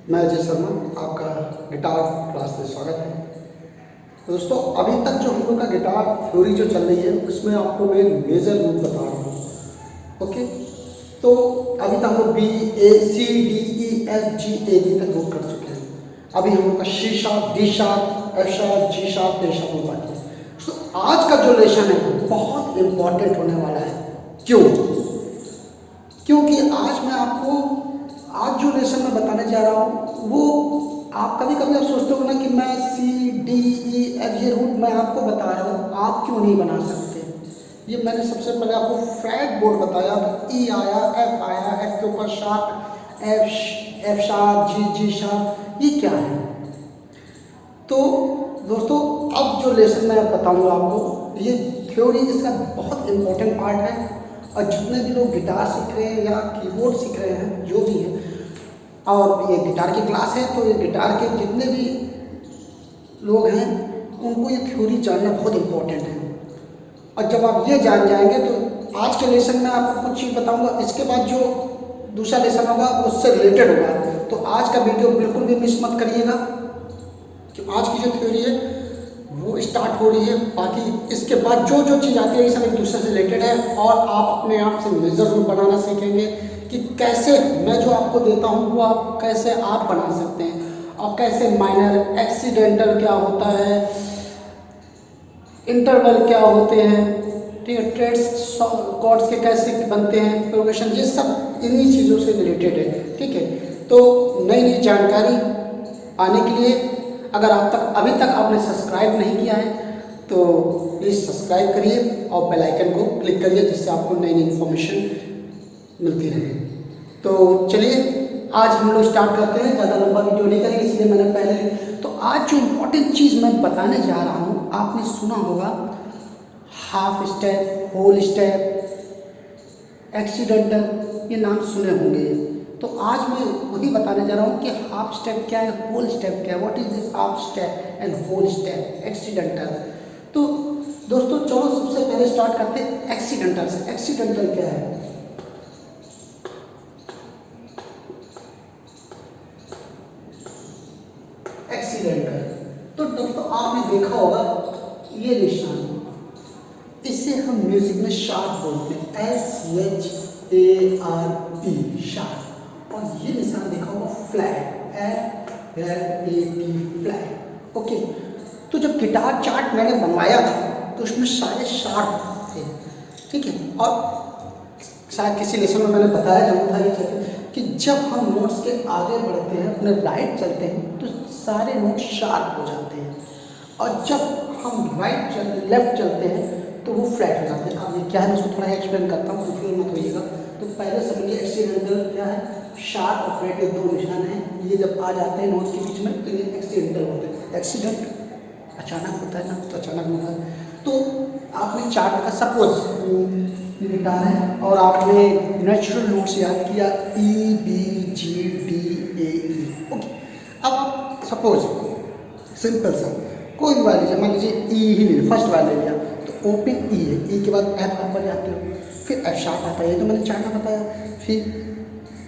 मैं अजय शर्मा, आपका guitar class में स्वागत है। तो दोस्तों, अभी तक जो हम लोग का गिटार थ्योरी जो चल रही है उसमें आपको मैं मेजर रूट बता रहा हूँ। ओके, तो अभी तक हम लोग B A C D E F G A B तक रूट कर चुके हैं। अभी हम लोग का C sharp, D sharp, F sharp, G sharp, A sharp में बाकी है। तो आज का जो लेसन है बहुत इम्पॉर्टेंट होने वाला है। क्यों? क्योंकि आज मैं आपको आज जो लेसन मैं बताने जा रहा हूँ वो आप कभी कभी आप सोचते हो ना कि मैं सी डी ई एफ ये रूट मैं आपको बता रहा हूँ, आप क्यों नहीं बना सकते। ये मैंने सबसे पहले आपको फ्रैट बोर्ड बताया, तो ई आया, एफ के ऊपर sharp, F sharp, G sharp, ये क्या है। तो दोस्तों, अब जो लेसन मैं बताऊँगा आपको, ये थ्योरी इसका बहुत इम्पोर्टेंट पार्ट है। और जितने भी लोग गिटार सीख रहे हैं या कीबोर्ड सीख रहे हैं, जो भी है, और ये गिटार की क्लास है, तो ये गिटार के जितने भी लोग हैं उनको ये थ्योरी जानना बहुत इम्पोर्टेंट है। और जब आप ये जान जाएंगे तो आज के लेसन में आपको कुछ चीज़ बताऊंगा, इसके बाद जो दूसरा लेसन होगा उससे रिलेटेड होगा। तो आज का वीडियो बिल्कुल भी मिस मत करिएगा कि आज की जो थ्योरी है वो स्टार्ट हो रही है। बाकी इसके बाद जो जो चीज़ आती है ये सब एक दूसरे से रिलेटेड है, और आप अपने आप से मेजर रूट बनाना सीखेंगे कि कैसे मैं जो आपको देता हूँ वो आप कैसे आप बना सकते हैं, और कैसे माइनर, एक्सीडेंटल क्या होता है, इंटरवल क्या होते हैं, ठीक है, ट्रेड्स, कॉर्ड्स के कैसे बनते हैं, प्रोग्रेशन, ये सब इन्हीं चीज़ों से रिलेटेड है। ठीक है, तो नई नई जानकारी आने के लिए अगर अभी तक आपने सब्सक्राइब नहीं किया है तो प्लीज़ सब्सक्राइब करिए और बेल आइकन को क्लिक करिए, जिससे आपको नई नई इन्फॉर्मेशन मिलती रहे। तो चलिए आज हम लोग स्टार्ट करते हैं, ज़्यादा लंबा वीडियो नहीं करेंगे, इसलिए मैंने पहले तो आज जो इम्पोर्टेंट चीज़ मैं बताने जा रहा हूँ, आपने सुना होगा half step, whole step, accidental, ये नाम सुने होंगे। तो आज मैं वही बताने जा रहा हूँ कि हाफ स्टेप क्या है, होल स्टेप क्या है, what is this half step and whole step, accidental. तो दोस्तों चलो सबसे पहले स्टार्ट करते हैं एक्सीडेंटल से। एक्सीडेंटल क्या है? एक्सीडेंटल तो दोस्तों आपने देखा होगा ये निशान, इसे हम म्यूजिक में शार्प बोलते हैं, SHARP, शार्प। और ये निशान देखा होगा फ्लैट, FLAT, फ्लैट। ओके, तो जब गिटार चार्ट मैंने बनवाया था तो उसमें सारे शार्प थे। ठीक है, और शायद किसी लेसन में मैंने बताया जरूर था ये कि जब हम नोट्स के आगे बढ़ते हैं, अपने राइट चलते हैं, तो सारे नोट शार्प हो जाते हैं, और जब हम लेफ्ट चलते हैं तो वो फ्लैट हो जाते हैं। अब ये क्या है मैं उसको थोड़ा एक्सप्लेन करता हूँ, कंफ्यूज मत होइएगा। तो पहले समझिए एक्सीडेंटल क्या है। शार्प और फ्लैट के दो निशान हैं, ये जब आ जाते हैं नोट्स के बीच में तो ये एक्सीडेंटल होते हैं। एक्सीडेंट अचानक होता है ना, तो अचानक होता है। तो आपने चार्ट का सपोज गिटार है और आपने नेचुरल नोट्स याद किया E B G D A E। Okay, अब सपोज सिंपल सा कोई भी वाले लीजिए, मान लीजिए ई ही ले, फर्स्ट वाले ले लिया तो ओपन ई है, ई के बाद एफ आप पर जाते हो, फिर एफ शार्प आता है, ये तो मैंने चार्ट में बताया, फिर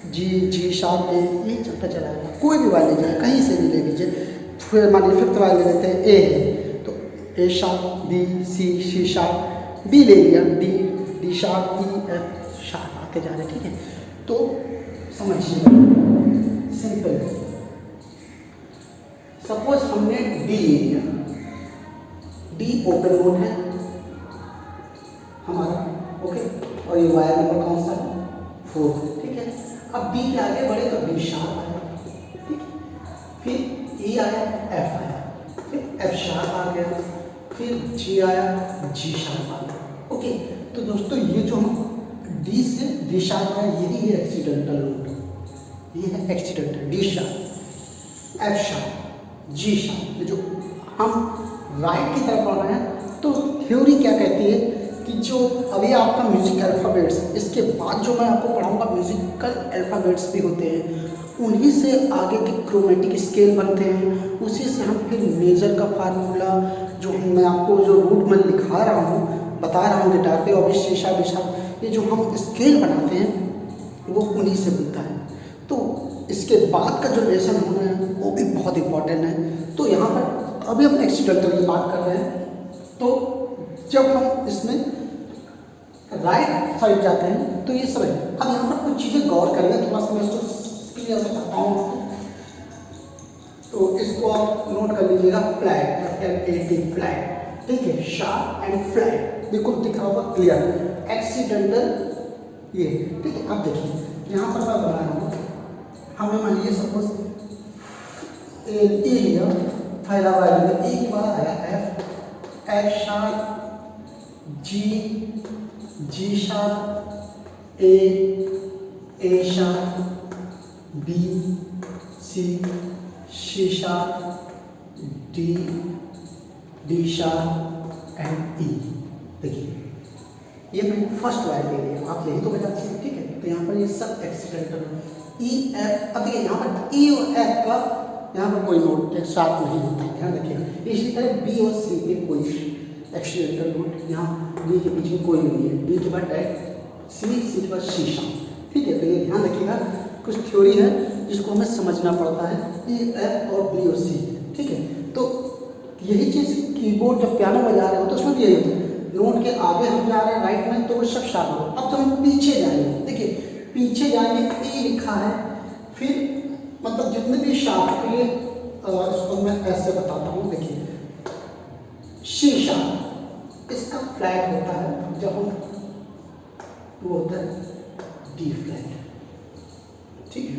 जी शार्प, ए, ये चलता चला जाएगा। कोई भी वाले लीजिए, कहीं से भी ले लीजिए। फिर मान लीजिए फिफ्थ वाले ले लेते हैं, ए है तो A sharp, B, C sharp, B ले लिया, D sharp, E, F sharp आते जा रहे। ठीक है, तो समझिए सिंपल। सपोज हमने डी ले लिया, डी ओपन नोट है हमारा, ओके, और ये वायर नंबर कौन सा है? 4। ठीक है, अब बी के आगे बढ़े तो बी शार्प आया, ठीक है, फिर ई आया, एफ आया, फिर एफ शार्प आ गया, फिर जी आया, जी शार्प आ गया। ओके, तो दोस्तों ये जो हम डी से डी शार्प आया, यही है एक्सीडेंटल रूट, ये है accidental. D sharp, F sharp, G sharp, जो हम राइट की तरफ पढ़ रहे हैं। तो थ्योरी क्या कहती है कि जो अभी आपका म्यूजिक अल्फ़ाबेट्स, इसके बाद जो मैं आपको पढ़ाऊंगा म्यूजिकल अल्फ़ाबेट्स भी होते हैं, उन्हीं से आगे के क्रोमेटिक स्केल बनते हैं, उसी से हम फिर मेजर का फार्मूला, जो मैं आपको जो रूट में लिखा रहा हूँ, बता रहा हूँ गिटार पे, और शीशा, ये जो हम स्केल बनाते हैं वो उन्हीं से बनता है। तो इसके बाद का जो लेसन होना है वो भी बहुत इंपॉर्टेंट है। तो यहाँ पर अभी हम एक्सीडेंटल की बात कर रहे हैं, तो जब हम इसमें राइट साइड जाते हैं तो ये सब है। अब यहाँ पर कुछ चीज़ें गौर करेंगे, थोड़ा सा मैं इसको क्लियर बताता हूँ। तो इसको आप नोट कर लीजिएगा, फ्लैट, FLAT फ्लैट, ठीक है, शार्प एंड फ्लैट, बिल्कुल दिख रहा होगा क्लियर। एक्सीडेंटल ये, ठीक है। अब देखिए यहाँ पर मैं बना रहा हूँ, हमें मान लीजिए सपोज ए लिया, फैला हुआ है, ए के बाद आया F sharp, G sharp, A sharp, B C sharp, D sharp and E। देखिए ये मैंने फर्स्ट वायर ले लिया, आप यही तो बजाते हैं, ठीक है। तो यहाँ पर ये सब एक्सीडेंटल E F। अब देखिए यहाँ पर E और F का यहाँ पर कोई नोट के साथ नहीं होता है, ध्यान रखिएगा। इसी तरह B और C में कोई एक्सीडेंटल नोट, यहाँ B के बीच में कोई नहीं है, B के बाद डायरेक्ट C के बाद C शार्प, ठीक है। तो ये ध्यान रखिएगा, कुछ थ्योरी है जिसको हमें समझना पड़ता है, E F और B और C, ठीक है। तो यही चीज़ कीबोर्ड जब पियानो बजा रहे हो तो उसमें भी यही होता है, नोट के आगे हम जा रहे हैं राइट में तो वो सब शार्प हो। अब तो हम पीछे जाएंगे, देखिए पीछे जाएंगे, E लिखा है, फिर मतलब जितने भी शार्प के लिए इसको मैं ऐसे बताता हूँ। देखिए C शार्प, इसका फ्लैट होता है जब हम, वो होता है D फ्लैट, ठीक है।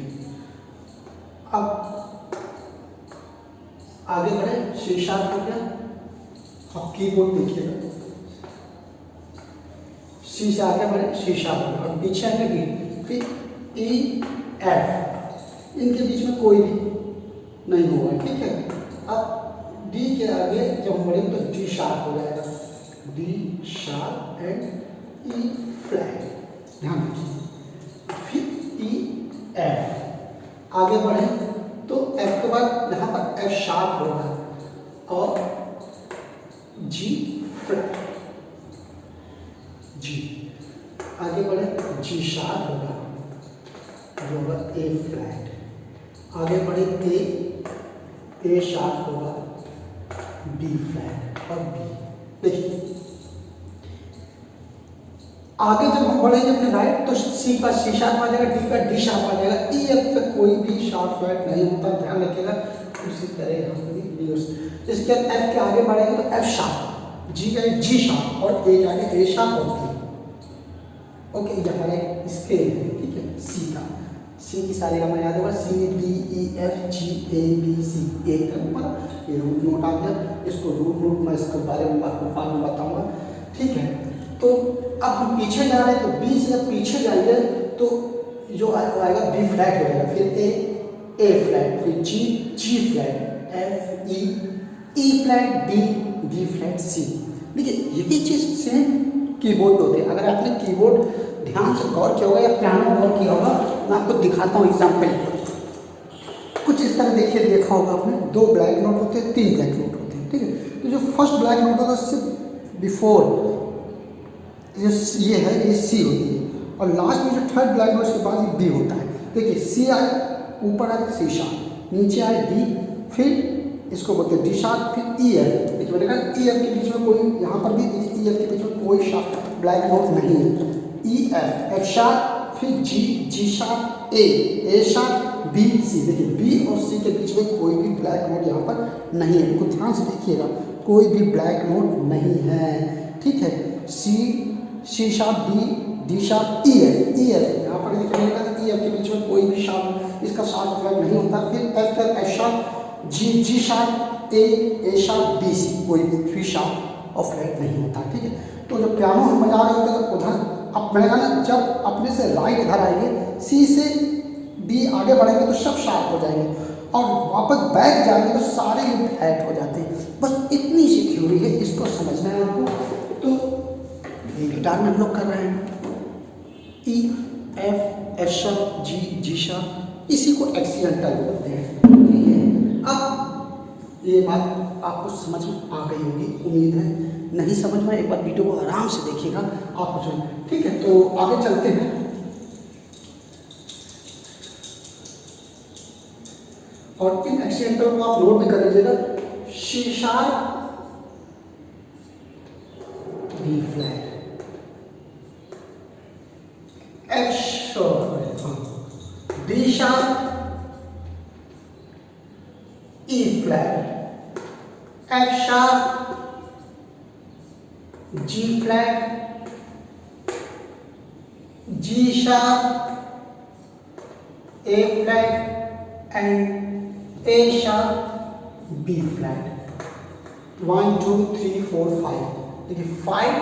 अब आगे बढ़े, C शार्प हो गया। अब कीबोर्ड देखिएगा, C से आगे बढ़े, C शार्प हो गया, और पीछे आगे D, फिर E F, इनके बीच में कोई भी नहीं होगा, ठीक है। अब D के आगे जब हम बढ़ेंगे तो D शार्प हो जाएगा, D sharp and E flat, ध्यान रखिए। फिर E F, आगे बढ़े तो F के बाद यहाँ पर F शार्प होगा और G फ्लैट, G, आगे बढ़े G शार्प होगा, जो होगा A फ्लैट, आगे बढ़े A शार्प होगा, B फ्लैट और B। देखिए आगे जब हम बढ़ेंगे अपने राइट तो C का C शार्प आ जाएगा, D का D शार्प आ जाएगा, E F पे कोई भी शार्प फ्लैट नहीं होता, ध्यान रखिएगा। उसी तरह यहाँ पर भी इसके बाद F के आगे बढ़ेंगे तो F शार्प, G का G शार्प और A के आगे A शार्प और B। ओके, ये हमारे स्केल है, ठीक है। C का, C की सारी गामा याद होगा, C D E F G A B C, एक नंबर। ये रूट नोट आ गया, इसको रूट नोट मैं इसके बारे में बाद में बताऊंगा, ठीक है। तो अब हम पीछे जा रहे हैं तो B से जब पीछे जाएंगे तो जो आएगा B फ्लैट हो जाएगा, फिर A फ्लैट, फिर G flat, F E flat, D flat, C। देखिए यही चीज़ सेम कीबोर्ड होते हैं। अगर आपने कीबोर्ड ध्यान से गौर किया होगा या पियानो गौर किया होगा, मैं आपको दिखाता हूँ एग्जाम्पल। कुछ इस तरह देखिए, देखा होगा आपने, 2 ब्लैक नोट होते हैं, 3 ब्लैक नोट होते हैं, ठीक है। तो जो फर्स्ट ब्लैक नोट होता है उससे बिफोर ये है, ये C होती है, और लास्ट में जो थर्ड ब्लैक नोट के बाद ये B होता है। देखिए C आए, ऊपर आए C शार्प, नीचे आए D, फिर इसको बोलते हैं D शार्प, फिर E F। देखिए मैंने कहा E F के बीच में कोई, यहाँ पर भी E F के बीच में कोई शार्प ब्लैक नोट नहीं है। E F शार्प, फिर G sharp, A sharp, B C। देखिए B और C के बीच में कोई भी ब्लैक नोट यहाँ पर नहीं है, कुछ ध्यान से देखिएगा, कोई भी ब्लैक नोट नहीं है, ठीक है। C sharp, D sharp, E F यहाँ पर लिखिएगा, E F के बीच में कोई भी शार्प, इसका शार्प फ्लैट नहीं होता। फिर F sharp, G sharp, A sharp, B C, कोई भी 3 शार्प और फ्लैट नहीं होता, ठीक है। तो जब पियानो हम बजा रहे होते हैं तो उधर अब मैंने कहा ना, जब अपने से राइट इधर आएंगे, C से B आगे बढ़ेंगे तो सब शार्प हो जाएंगे, और वापस बैक जाएंगे तो सारे फ्लैट हो जाते हैं। बस इतनी सी थ्योरी है, इसको समझना है आपको। तो ये गिटार में हम लोग कर रहे हैं E F sharp, G sharp, इसी को एक्सीडेंटल बोलते हैं, ठीक है। अब ये बात आपको समझ में आ गई होगी, उम्मीद है। नहीं समझ में, एक बार वीडियो को आराम से देखिएगा, आपको समझ, ठीक है। तो आगे चलते हैं। और इन एक्सीडेंटल को आप नोट भी कर लीजिएगा, C sharp B flat, F sharp D sharp E flat, F sharp G flat, G sharp A flat and A sharp B flat. 1 2 3 4 5, देखिए 5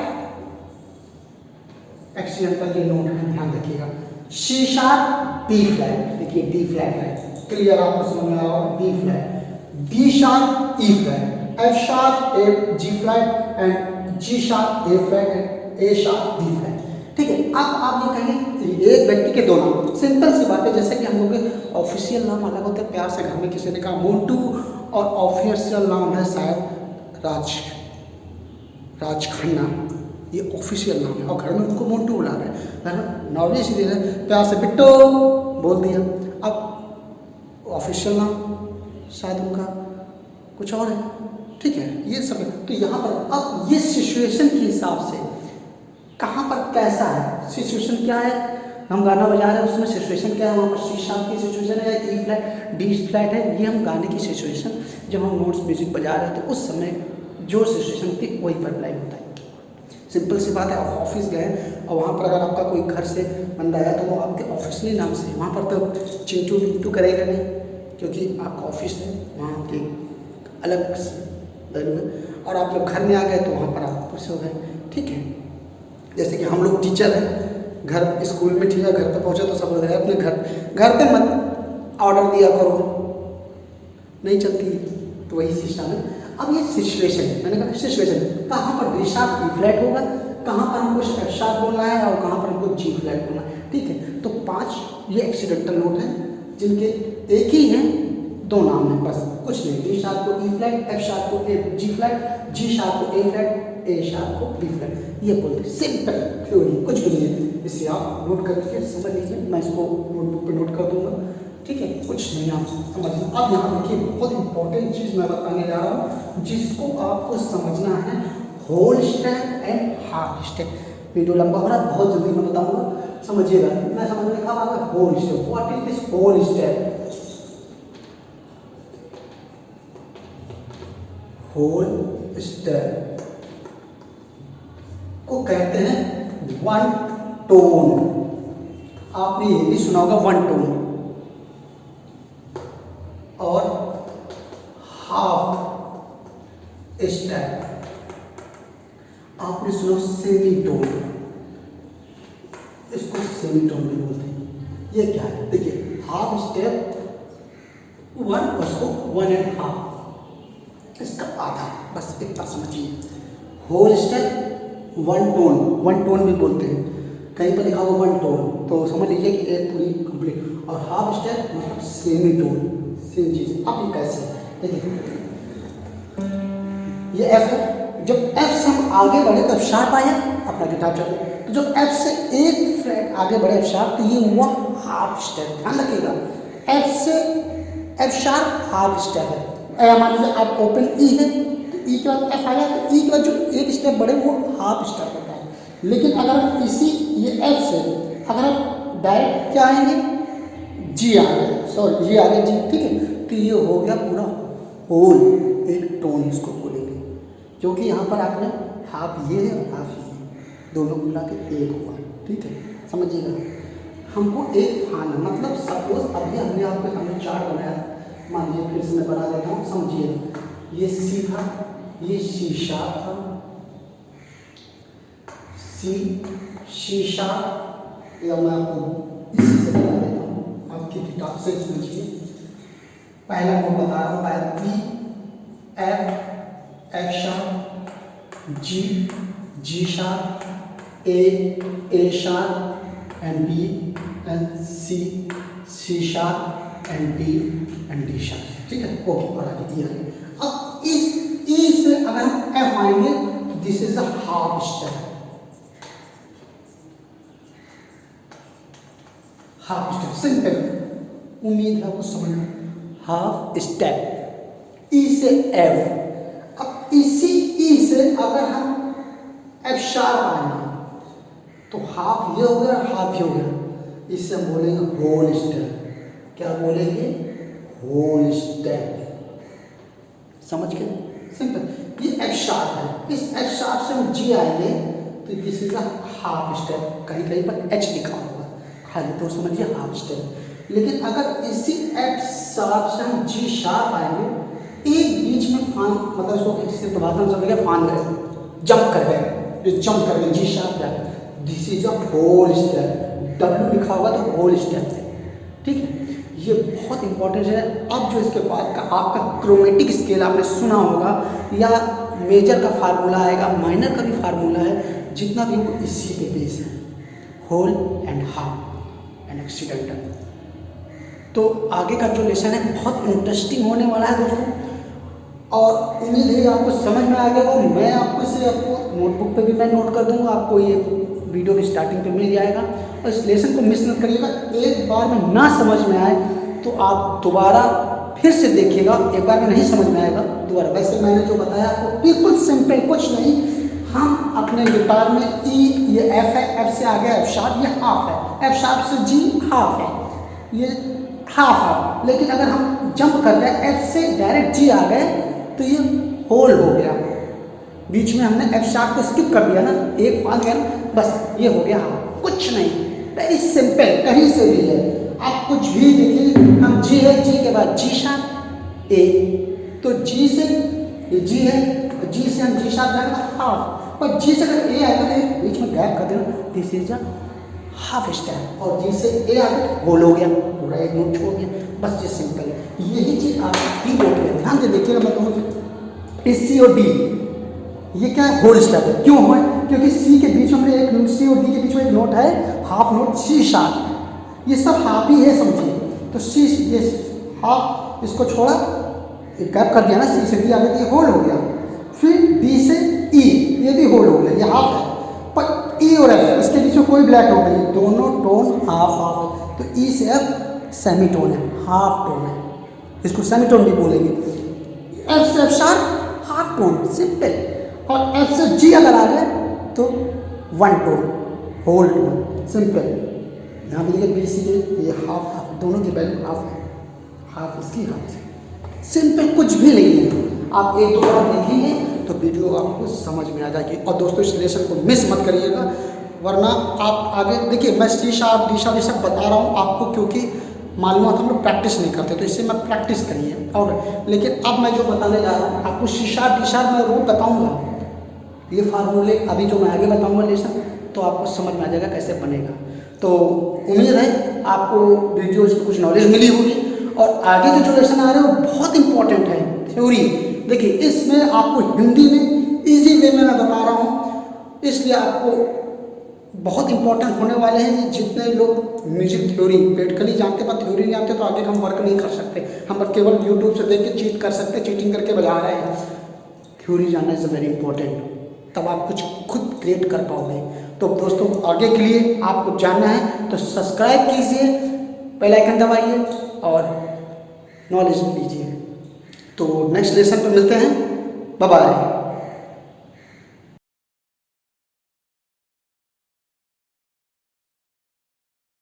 एक्सीडेंटल ये नोट है, ध्यान रखिएगा। सी शार्प बी फ्लैट, देखिए डी फ्लैट है, clear आपको समझ में आ रहा होगा, D flat, D sharp E flat, F sharp A G flat and G sharp A flat and A sharp B flat. ठीक है, अब आप ये कहेंगे एक व्यक्ति के दो नाम, सिंपल सी बात है, जैसे कि हम लोग के ऑफिशियल नाम अलग होते हैं, प्यार से घर में किसी ने कहा मोन्टू, और ऑफिशियल नाम है शायद राज खन्ना, ये ऑफिशियल नाम है और घर में उनको मोन्टू बुला रहे हैं, घर में नॉर्मली इसी दे रहे प्यार से बिट्टो बोल दिया। अब ऑफिशियल नाम शायद उनका कुछ और है, ठीक है, ये सब है। तो यहाँ पर अब ये सिचुएशन के हिसाब से कहाँ पर कैसा है, सिचुएशन क्या है, हम गाना बजा रहे हैं उसमें सिचुएशन क्या है, वहाँ पर सी शार्प की सिचुएशन है, ई फ्लैट डी फ्लैट है, ये हम गाने की सिचुएशन जब हम नोट्स म्यूजिक बजा रहे हैं तो उस समय जो सिचुएशन थी वही पर अप्लाई होता है। सिंपल सी बात है, आप ऑफिस गए और वहाँ पर अगर आपका कोई घर से बंदा आया तो वो आपके ऑफिशियली नाम से, वहाँ पर तो चिंटू मिंटू करेगा नहीं, क्योंकि आपका ऑफिस है, वहाँ आपके अलग वैल्यू है, और आप जब घर में आ गए तो वहाँ पर आप खुश हो गए। ठीक है, जैसे कि हम लोग टीचर हैं, घर स्कूल में ठीक है, घर पे पहुँचे तो सब लोग अपने घर पे मत ऑर्डर दिया करो, नहीं चलती, तो वही सिस्टम है। अब ये सिचुएशन है, मैंने कहा सिचुएशन, कहाँ पर डी शार्प ई फ्लैट होगा, कहाँ पर हमको एफ शार्प बोलना है और कहाँ पर हमको जी फ्लैट बोलना है। ठीक है, तो 5 ये एक्सीडेंटल नोट हैं जिनके एक ही हैं, दो नाम है बस, कुछ नहीं, डी शार्प को ई फ्लैट, एफ शार्प को ए जी फ्लैट, जी शार्प को ए फ्लैट, ए शार्प को बी फ्लैट, ये बोलते हैं। सिंपल थ्योरी, कुछ भी नहीं है, इसे आप नोट करके समझ लीजिए, मैं इसको नोटबुक पे नोट कर दूंगा। ठीक है, कुछ नहीं आप समझिए। अब यहाँ देखिए बहुत इंपॉर्टेंट चीज़ मैं बताने जा रहा हूँ जिसको आपको समझना है, whole step and half step. Video लंबा हो रहा है, बहुत जल्दी मैं बताऊंगा, समझिएगा, मैं समझने का बात है। Whole step, what is this whole step? Whole step को कहते हैं वन टोन। आपने ये भी सुना होगा वन टोन, और हाफ स्टेप आपने सुना सेमी टोन, इसको सेमी टोन भी बोलते हैं। ये क्या है, देखिए हाफ स्टेप वन, उसको 1.5, इसका आधा, बस इतना समझिए। होल स्टेप वन टोन भी बोलते हैं, कहीं पर लिखा होगा वन टोन तो समझ लीजिए कि एक पूरी कंप्लीट, और हाफ स्टेप मतलब सेमी टोन, सेम चीज। अब ये कैसे, देखिए ये एफ है, जब एफ से हम आगे बढ़े तो एफ शार्प आया, अपना गिटार चलो, तो जब एफ से एक फ्रेट आगे बढ़े एफ शार्प, तो ये हुआ हाफ स्टेप। ध्यान रखिएगा, एफ से एफ शार्प हाफ स्टेप है। मान लीजिए आप ओपन ई है, तो ई के बाद एफ आया, तो ई के बाद जो एक स्टेप बढ़े वो हाफ स्टेप होता है। लेकिन अगर हम इसी ये एफ से अगर हम डायरेक्ट क्या आएंगे, जी आ गए, सॉरी जी आ गए, जी, ठीक है, तो ये हो गया पूरा होल एक टोन इसको बोलेंगे, क्योंकि यहाँ पर आपने हाफ ये है और हाफ ये है, दोनों मिला के एक हुआ। ठीक है, समझिएगा, हमको एक फाना, मतलब सपोज अभी हमने आपके सामने चार्ट बनाया, मान लीजिए फिर से मैं बना देता हूँ, समझिएगा, ये सी था, ये शीशा था, शीशा, या मैं आपको इसी से बता देता हूँ, आपकी किताब से समझिए। पहला नोट बता रहा हूँ, पहला P F, F sharp, G sharp, A sharp and B, and C sharp and D sharp. ठीक है, ओके, और आगे दिया है। अब इस ई से अगर हम एफ आएंगे तो this is the half step, half step, simple, उम्मीद है आपको समझ में। हाफ स्टेप, ई से एफ। अब इसी ई से अगर हम एफ शार्प आएंगे तो हाफ ये हो गया, हाफ ये हो गया, इससे हम बोलेंगे होल स्टेप। क्या बोलेंगे? Whole step. समझ गए? सिंपल। ये एफ शार्प है, इस एफ शार्प से हम जी आएंगे तो दिस इज हाफ स्टेप। कहीं कहीं पर एच लिखा होगा, खाली तो समझिए हाफ स्टेप। लेकिन अगर इसी एफ शार्प से हम जी शार्प आएंगे, एक बीच में फान, मतलब इसको किसी तो भाषा में समझेगा फान गए, जंप कर गए, ये जंप कर गए, जी शार्प जाए, this is a whole step. W लिखा होगा तो होल स्टेप है। ठीक है, ये बहुत इंपॉर्टेंट है। अब जो इसके बाद का आपका क्रोमेटिक स्केल आपने सुना होगा, या मेजर का फार्मूला आएगा, माइनर का भी फार्मूला है, जितना भी वो इसी पे बेस है, whole and half and accidental. तो आगे का जो लेसन है बहुत इंटरेस्टिंग होने वाला है दोस्तों, और उम्मीद है आपको समझ में आ गया। तो मैं आपको इसे आपको नोटबुक पे भी मैं नोट कर दूंगा, आपको ये वीडियो की स्टार्टिंग पे मिल जाएगा। और इस लेसन को मिस मत करिएगा। एक बार में ना समझ में आए तो आप दोबारा फिर से देखिएगा, एक बार में नहीं समझ में आएगा दोबारा। वैसे मैंने जो बताया आपको बिल्कुल सिंपल, कुछ नहीं। हम अपने गिटार में ई, ये एफ है, एफ से आगे एफ शार्प, ये हाफ है, एफ शार्प से जी हाफ है, ये हाफ है। लेकिन अगर हम जंप कर गए, एफ से डायरेक्ट जी आ गए तो ये होल हो गया। बीच में हमने एफ शार्प को स्किप कर दिया ना, एक फाल गया ना, बस ये हो गया हाफ। कुछ नहीं, वेरी सिंपल, कहीं से भी है। आप कुछ भी देखिए, हम जी है, जी के बाद जी शार्प ए, तो जी से ये जी है, जी से हम जी शार्प जाएगा हाफ, पर जी से अगर ए आएगा तो बीच में गैप कर देना, this is a half step. और जी से ए आ गया होल हो गया, पूरा एक नोट छोड़ गया, बस ये सिंपल है। यही चीज आप कीबोर्ड में ध्यान से देखिएगा। मैं कहूँ सी और डी, ये क्या है? होल स्टेप है। क्यों है? क्योंकि सी के बीच में एक, सी और डी के बीच में एक नोट है, हाफ नोट, सी शार्प, ये सब हाफ ही है समझिए। तो सी, ये हाफ, इसको छोड़ा, एक गैप कर दिया ना, सी से डी आ गया, ये होल हो गया। फिर डी से ई, ये भी होल हो गया, ये हाफ है। पर ई और एफ, इसके बीच में कोई ब्लैक नोट नहीं, दोनों टोन हाफ हाफ है। तो ई से एफ सेमीटोन है, हाफ टोन है, इसको सेमीटोन भी बोलेंगे। एफ से F sharp half tone, simple. और एफ से जी अगर आ गए तो one tone, whole tone, simple. यहाँ पे देखिए बी सी के ये हाफ हाफ, दोनों की वैल्यू हाफ है, हाफ इसकी हाफ है, सिंपल, कुछ भी नहीं है। आप एक दो बार देखेंगे तो वीडियो आपको समझ में आ जाएगी। और दोस्तों इस लेसन को मिस मत करिएगा, वरना आप आगे देखिए, मैं सी शार्प डी शार्प ये सब बता रहा हूँ आपको, क्योंकि मालूम हम लोग प्रैक्टिस नहीं करते, तो इससे मैं प्रैक्टिस करिए। और लेकिन अब मैं जो बताने जा रहा हूँ आपको, सी शार्प डी शार्प मैं रोज बताऊँगा, ये फार्मूले अभी जो मैं आगे बताऊँगा लेसन, तो आपको समझ में आ जाएगा कैसे बनेगा। तो उम्मीद है आपको वीडियो से कुछ नॉलेज मिली होगी। और आगे के जो लेसन आ रहे हैं वो बहुत इंपॉर्टेंट है, थ्योरी। देखिए इसमें आपको हिंदी में इजी वे में मैं बता रहा हूँ, इसलिए आपको बहुत इंपॉर्टेंट होने वाले हैं। जितने लोग म्यूजिक थ्योरी प्रैक्टिकली जानते पर थ्योरी नहीं जानते, तो आगे हम वर्क नहीं कर सकते। हम बस केवल यूट्यूब से देख के चीट कर सकते, चीटिंग करके बजा रहे हैं। थ्योरी जानना इज़ वेरी इंपॉर्टेंट, तब आप कुछ खुद क्रिएट कर पाओगे। तो दोस्तों आगे के लिए आपको जानना है तो सब्सक्राइब कीजिए, बेल आइकन दबाइए और नॉलेज लीजिए। तो नेक्स्ट लेसन पे मिलते हैं, बाय बाय।